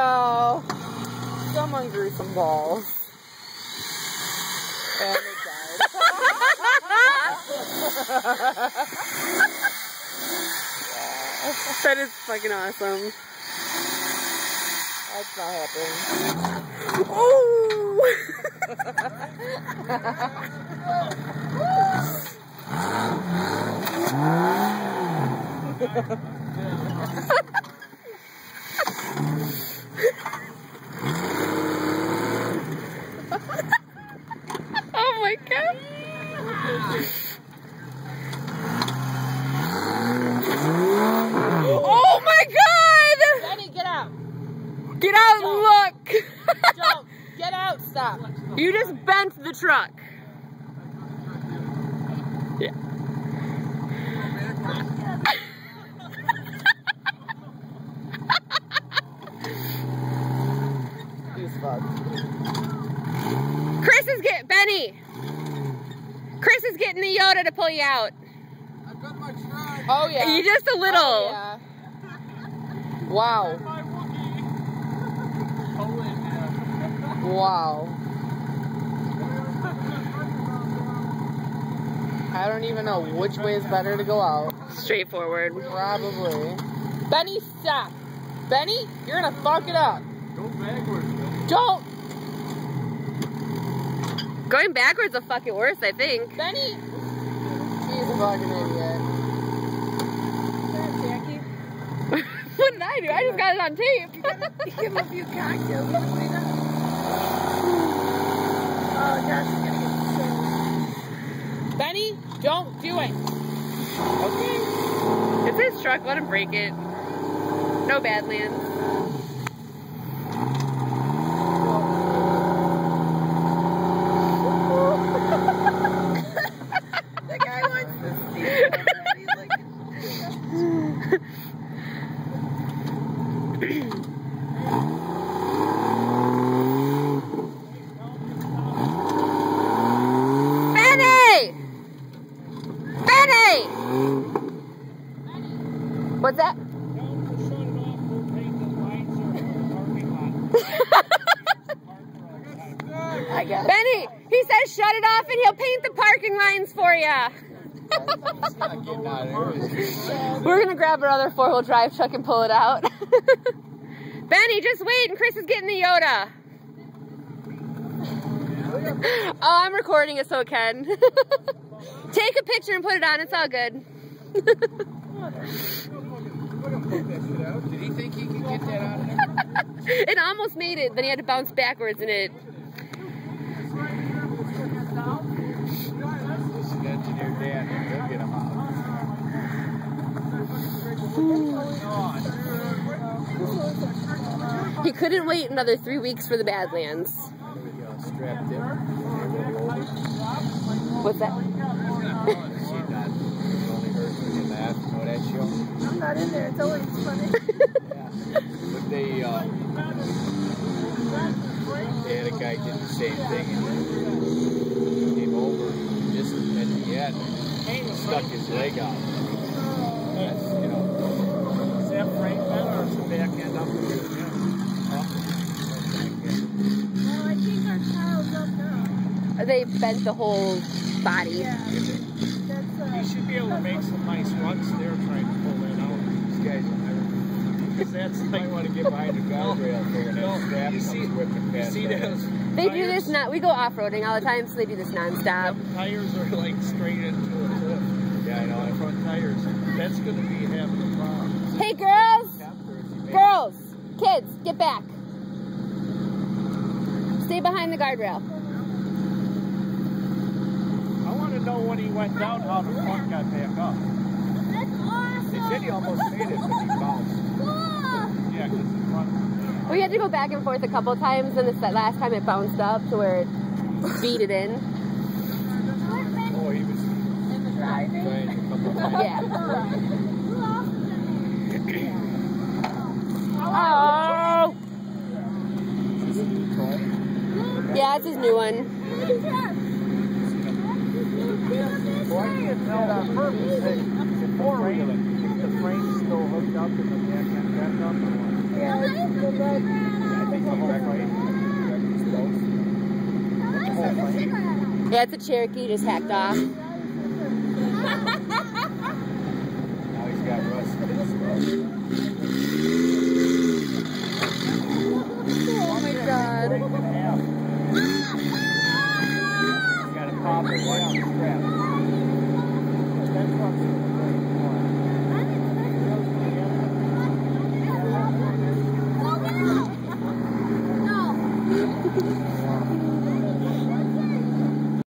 no. Someone grew some balls. And it died. That is fucking awesome. That's not happening. Oh! Oh my god! Oh my god! Benny, get out! Get out and look! Don't! Get out! Stop! You just bent the truck. Yeah. He's fucked. Chris is getting Benny. Chris is getting the Yoda to pull you out. I've got my try. Oh yeah. You just a little. Oh, yeah. Wow. Wow. I don't even know which way is better to go out. Straightforward. Probably. Benny, stop. Benny, you're gonna fuck it up. Go backwards. Don't. Going backwards is fucking worse, I think. Benny. He's a fucking idiot. What did I do? I just got it on tape. Give him a few cocktails. Oh gosh, he's gonna get sick. Benny, don't do it. Okay. It's his truck. Let him break it. No Badlands. The guy wants to see it. He's like, Benny! Benny! What's that? I got it. Benny, he says shut it off and he'll paint the parking lines for you. We're gonna grab our other 4-wheel drive truck and pull it out. Benny, just wait, and Chris is getting the Yoda. Oh, I'm recording it so it can. Take a picture and put it on, it's all good. Did he think he could get that out of him? It almost made it, then he had to bounce backwards and it... Engineer Dan, he'll get him out. He couldn't wait another 3 weeks for the Badlands. Strapped in. What's that? Only heard when you laugh. You know that show? I'm not in there. It's always funny. But they had a guy did the same thing and came over just at the end, stuck his leg out. That's, you know. Is that frame bent or is the back end up? No, I think our child's up now. They bent the whole body. Yeah. That's You should be able to make some nice runs there trying to pull that out. These guys will never. Because that's You like, want to get behind the guardrail for when that strap you comes see, whipping you past see the head. those They do this not. We go off-roading all the time, so they do this nonstop. tires are like straight into a cliff. Yeah, I know. The front tires. That's going to be having a problem. Hey, girls! Girls! Kids, get back. Stay behind the guardrail. I want to know when he went down how the front got back up. That's awesome. They said he almost made it, but he bounced. Yeah, because the front. We had to go back and forth a couple times, and that last time it bounced up to where it beat it in. Oh, he was In the driving. trying to come behind. Yeah. Oh! Is this a new toy? Yeah, it's his new one. Well, I can't tell on purpose. Hey, the four-wheeler, keep the frame still hooked up and the back end back up or what? Yeah, it's a Cherokee just hacked off. Now he's got rust in his throat.